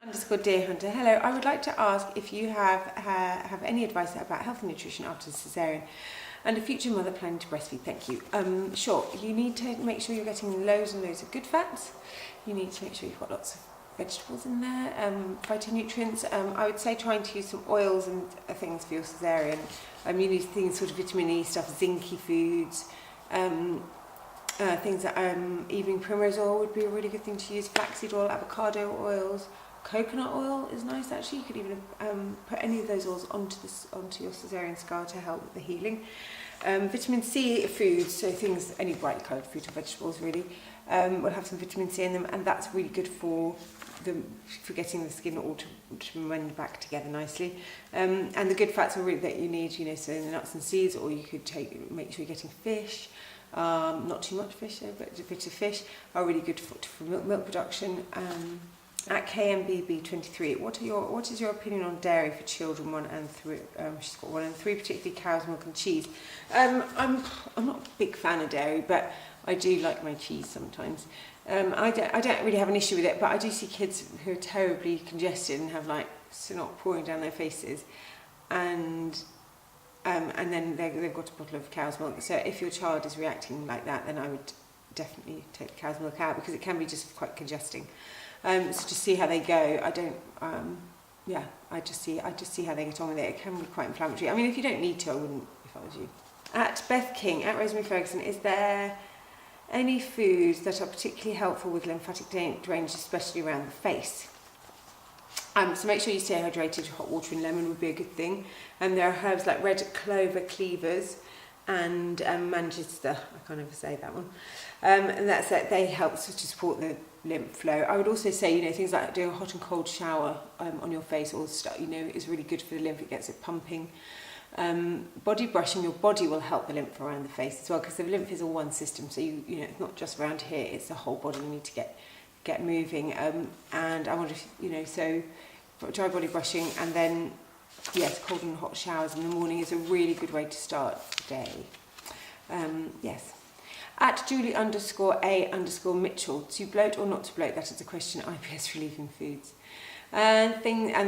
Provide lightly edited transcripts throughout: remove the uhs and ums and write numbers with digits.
Underscore Dear Hunter. Hello, I would like to ask if you have any advice about health and nutrition after cesarean and a future mother planning to breastfeed. Thank you. Sure, you need to make sure you're getting loads and loads of good fats. You need to make sure you've got lots of vegetables in there, phytonutrients. I would say trying to use some oils and things for your cesarean. You need things sort of vitamin E stuff, zincy foods, things that evening primrose oil would be a really good thing to use. Flaxseed oil, avocado oils. Coconut oil is nice actually. You could even put any of those oils onto your cesarean scar to help with the healing. Vitamin C foods, so things, any bright coloured fruit or vegetables really, will have some vitamin C in them, and that's really good for getting the skin all to mend back together nicely. And the good fats are really that you need, so the nuts and seeds, or you could make sure you're getting fish. Not too much fish though, but a bit of fish are really good for milk production. At KMBB23, what is your opinion on dairy for children 1 and 3? She's got 1 and 3, particularly cow's milk and cheese. I'm not a big fan of dairy, but I do like my cheese sometimes. I don't really have an issue with it, but I do see kids who are terribly congested and have like snot pouring down their faces, and then they've got a bottle of cow's milk. So if your child is reacting like that, then I would definitely take the cow's milk out, because it can be just quite congesting. So just see how they go. I just see how they get on with it. It can be quite inflammatory. I mean, if you don't need to, I wouldn't if I was you. At Beth King, at Rosemary Ferguson, is there any foods that are particularly helpful with lymphatic drainage, especially around the face? So make sure you stay hydrated. Hot water and lemon would be a good thing. And there are herbs like red clover cleavers and Manchester. I can't ever say that one. And that's it. They help to support the lymph flow. I would also say, things like doing a hot and cold shower on your face or stuff, is really good for the lymph. It gets it pumping. Body brushing your body will help the lymph around the face as well, because the lymph is all one system. So it's not just around here; it's the whole body. You need to get moving. And I wonder if so dry body brushing, and then yes, cold and hot showers in the morning is a really good way to start the day. Yes. At Julie_A_Mitchell, to bloat or not to bloat? That is a question. IBS relieving foods. And then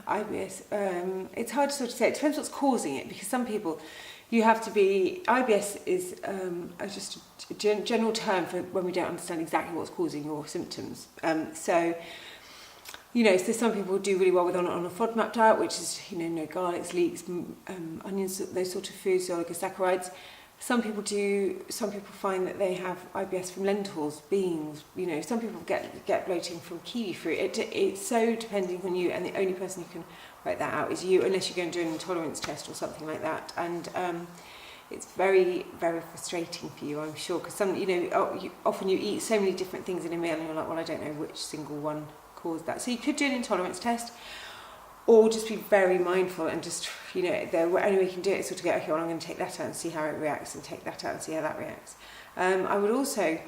IBS. It's hard to sort of say. It depends what's causing it, because some people, you have to be. IBS is just a general term for when we don't understand exactly what's causing your symptoms. So some people do really well with on a FODMAP diet, which is no garlics, leeks, onions, those sort of foods, oligosaccharides. Some people find that they have IBS from lentils, beans. Some people get bloating from kiwi fruit. It's so depending on you, and the only person who can work that out is you, unless you go and do an intolerance test or something like that. And it's very, very frustrating for you, I'm sure, because often you eat so many different things in a meal, and you're like, well, I don't know which single one caused that. So you could do an intolerance test, or just be very mindful and just, the only way you can do it is sort of go, okay, well, I'm going to take that out and see how it reacts, and take that out and see how that reacts. I would also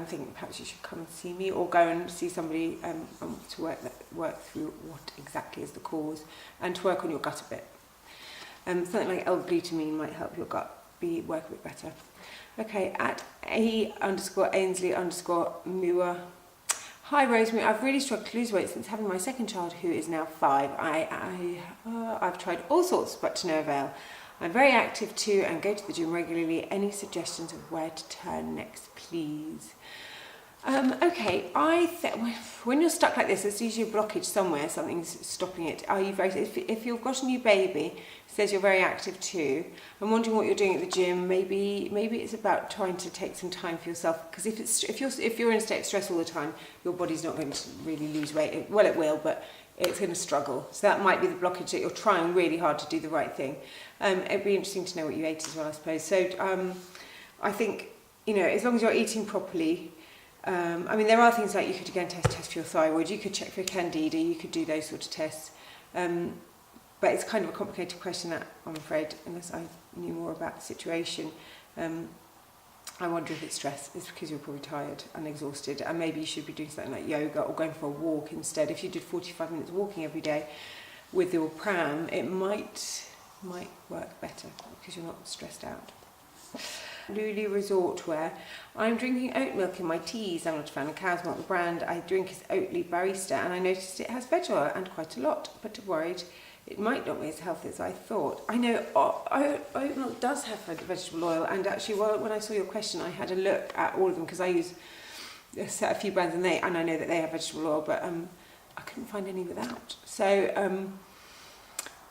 think perhaps you should come and see me, or go and see somebody to work through what exactly is the cause, and to work on your gut a bit. Something like L-glutamine might help your gut work a bit better. Okay, at A_Ainsley_Muir. Hi Rosemary, I've really struggled to lose weight since having my second child, who is now 5. I've tried all sorts, but to no avail. I'm very active too and go to the gym regularly. Any suggestions of where to turn next, please? Okay, when you're stuck like this, there's usually a blockage somewhere, something's stopping it. If you've got a new baby, says you're very active too, I'm wondering what you're doing at the gym. Maybe it's about trying to take some time for yourself, because if you're in a state of stress all the time, your body's not going to really lose weight. It will, but it's going to struggle. So that might be the blockage, that you're trying really hard to do the right thing. It'd be interesting to know what you ate as well, I suppose. So I think, as long as you're eating properly. There are things like you could again test for your thyroid, you could check for candida, you could do those sort of tests. But it's kind of a complicated question, that, I'm afraid, unless I knew more about the situation. I wonder if it's stress. It's because you're probably tired and exhausted, and maybe you should be doing something like yoga or going for a walk instead. If you did 45 minutes walking every day with your pram, it might work better because you're not stressed out. Lulu Resort Wear. I'm drinking oat milk in my teas. I'm not a fan of cow's milk. The brand I drink is Oatly Barista, and I noticed it has veg oil and quite a lot, but worried it might not be as healthy as I thought. I know oat milk does have vegetable oil, and actually, when I saw your question, I had a look at all of them because I use a few brands, and I know that they have vegetable oil, but I couldn't find any without. So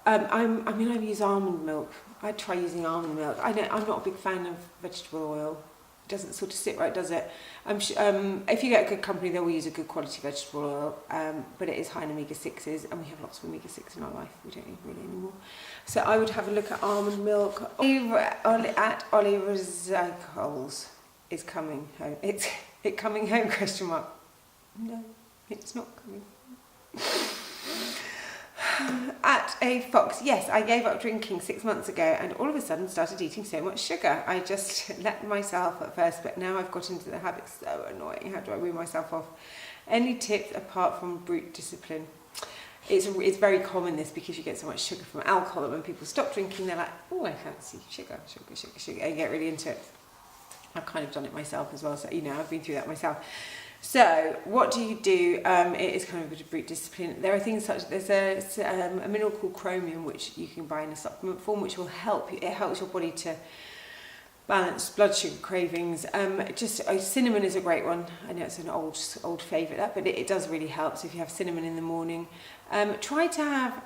I've used almond milk. I'd try using almond milk. I'm not a big fan of vegetable oil. It doesn't sort of sit right, does it? If you get a good company, they will use a good quality vegetable oil, but it is high in omega-6s, and we have lots of omega-6 in our life. We don't need really anymore. So I would have a look at almond milk. At Ollie Recycles is coming home. It's coming home, question mark. No, it's not coming. At a Fox, yes, I gave up drinking 6 months ago and all of a sudden started eating so much sugar. I just let myself at first, but now I've got into the habit. So annoying. How do I wean myself off? Any tips apart from brute discipline? It's very common, this, because you get so much sugar from alcohol that when people stop drinking, they're like, oh, I fancy sugar, and get really into it. I've kind of done it myself as well, so I've been through that myself. So what do you do? It is kind of a bit of brute discipline. There are things such, there's a mineral called chromium, which you can buy in a supplement form, which will help you. It helps your body to balance blood sugar cravings. Cinnamon is a great one. I know it's an old favourite, but it does really help. So if you have cinnamon in the morning, try to have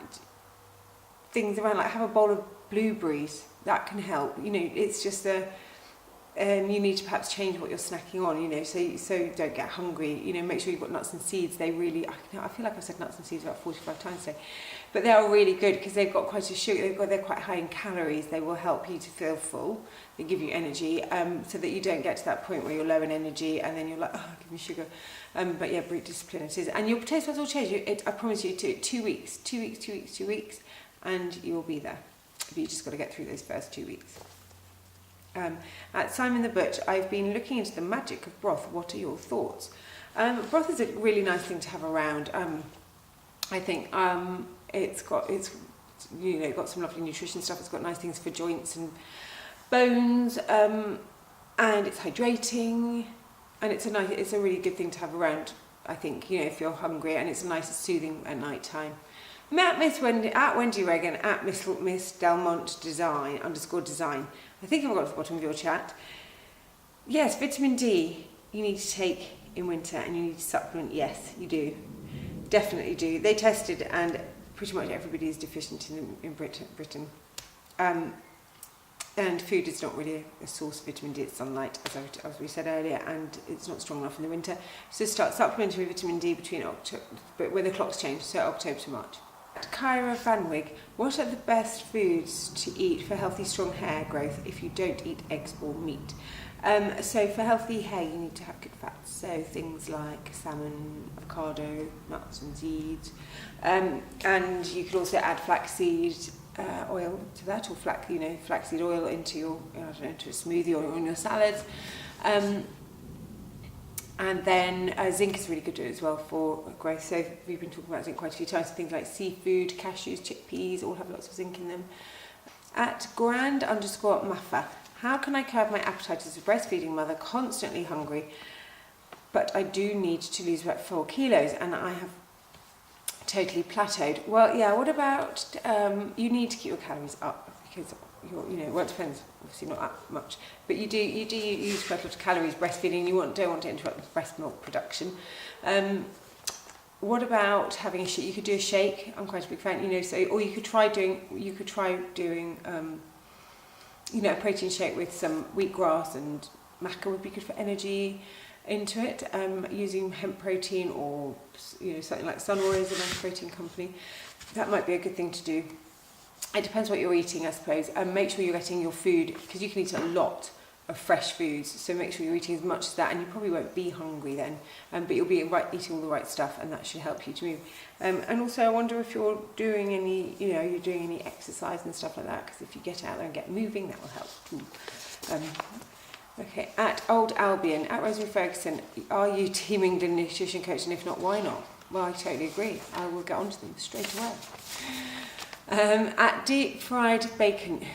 things around, like have a bowl of blueberries. That can help. It's just you need to perhaps change what you're snacking on, so you don't get hungry. Make sure you've got nuts and seeds. I feel like I've said nuts and seeds about 45 times today, but they are really good because they've got quite a sugar. They're quite high in calories. They will help you to feel full. They give you energy, so that you don't get to that point where you're low in energy and then you're like, oh, give me sugar. But yeah, brute discipline it is. And your taste buds will change. I promise you, 2 weeks, and you will be there. You just got to get through those first 2 weeks. At Simon the Butch, I've been looking into the magic of broth. What are your thoughts? Broth is a really nice thing to have around. I think it's got some lovely nutrition stuff. It's got nice things for joints and bones, and it's hydrating, and it's a really good thing to have around. I think if you're hungry, and it's nice and soothing at night time. At Wendy Regan, at Miss Delmont Design _design. I think I've got to the bottom of your chat. Yes, vitamin D you need to take in winter, and you need to supplement. Yes, you do. Definitely do. They tested, and pretty much everybody is deficient in Britain. And food is not really a source of vitamin D. It's sunlight, as we said earlier, and it's not strong enough in the winter. So start supplementing with vitamin D between October, but when the clocks change, so October to March. Kyra Vanwig, what are the best foods to eat for healthy, strong hair growth if you don't eat eggs or meat? So for healthy hair, you need to have good fats. So things like salmon, avocado, nuts and seeds. And you could also add flaxseed oil to that, or flaxseed oil into into a smoothie or on your salads. And then zinc is really good as well for growth. So we've been talking about zinc quite a few times. Things like seafood, cashews, chickpeas all have lots of zinc in them. At grand_Maffa, how can I curb my appetite as a breastfeeding mother, constantly hungry, but I do need to lose about 4 kilos and I have totally plateaued? Well, yeah, what about, you need to keep your calories up because well, it depends, obviously not that much, but you do use quite a lot of calories breastfeeding. You don't want to interrupt breast milk production. What about having a shake? You could do a shake. I'm quite a big fan, or you could try doing a protein shake with some wheatgrass and maca would be good for energy into it. Using hemp protein or something like Sunora is a nice protein company. That might be a good thing to do. It depends what you're eating, I suppose, and make sure you're getting your food, because you can eat a lot of fresh foods, so make sure you're eating as much as that, and you probably won't be hungry then, but you'll be eating all the right stuff, and that should help you to move. And also, I wonder if you're doing any exercise and stuff like that, because if you get out there and get moving, that will help too. Okay, at Old Albion, at Rosemary Ferguson, are you Team England nutrition coach, and if not, why not? Well, I totally agree. I will get onto them straight away. At Deep Fried Bacon,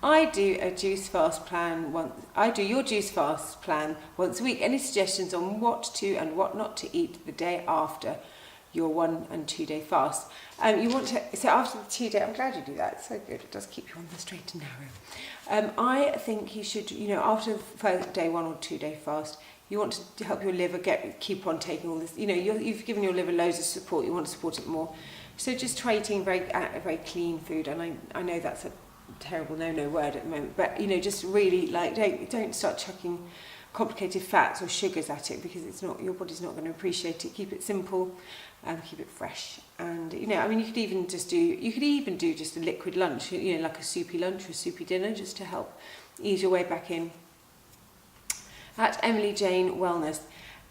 I do a juice fast plan I do your juice fast plan once a week. Any suggestions on what to and what not to eat the day after your 1 and 2 day fast? You want to, so after the 2 day, I'm glad you do that, it's so good, it does keep you on the straight and narrow. I think you should, after day 1 or 2 day fast, you want to help your liver keep on taking all this, you've given your liver loads of support, you want to support it more. So just try eating very clean food, and I know that's a terrible no word at the moment, but just really don't start chucking complicated fats or sugars at it, because it's not, your body's not going to appreciate it. Keep it simple and keep it fresh. And you could even do just a liquid lunch, like a soupy lunch or a soupy dinner, just to help ease your way back in. At Emily Jane Wellness,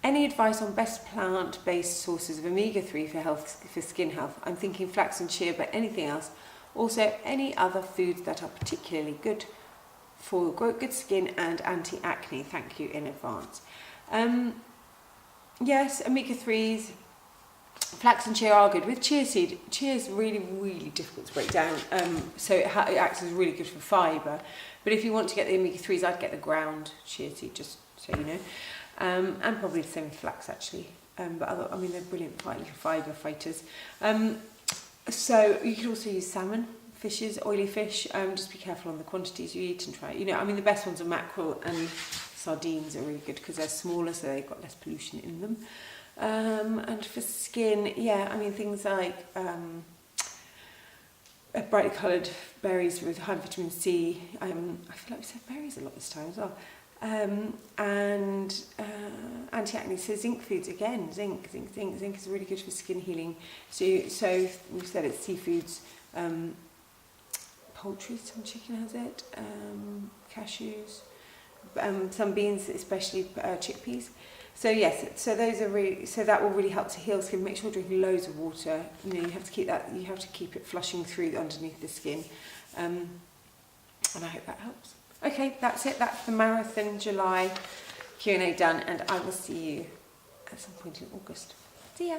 any advice on best plant-based sources of omega-3 for skin health? I'm thinking flax and chia, but anything else? Also, any other foods that are particularly good for good skin and anti-acne? Thank you in advance. Yes, omega-3s, flax and chia are good. With chia seed, chia is really, really difficult to break down, so it acts as really good for fibre. But if you want to get the omega-3s, I'd get the ground chia seed, just so you know. And probably the same with flax, actually. But they're brilliant fibre fighters. So you could also use salmon, fishes, oily fish. Just be careful on the quantities you eat and try. The best ones are mackerel and sardines are really good because they're smaller, so they've got less pollution in them. And for skin, things like brightly coloured berries with high vitamin C. I feel like we said berries a lot this time as well. And anti-acne, so zinc foods again, zinc is really good for skin healing. So we've said it's seafoods, poultry, some chicken has it, cashews, some beans, especially chickpeas. So yes, so those are really, so that will really help to heal skin. Make sure you're drinking loads of water. You have to keep it flushing through underneath the skin, and I hope that helps. Okay, that's it. That's the Marathon July Q&A done, and I will see you at some point in August. See ya.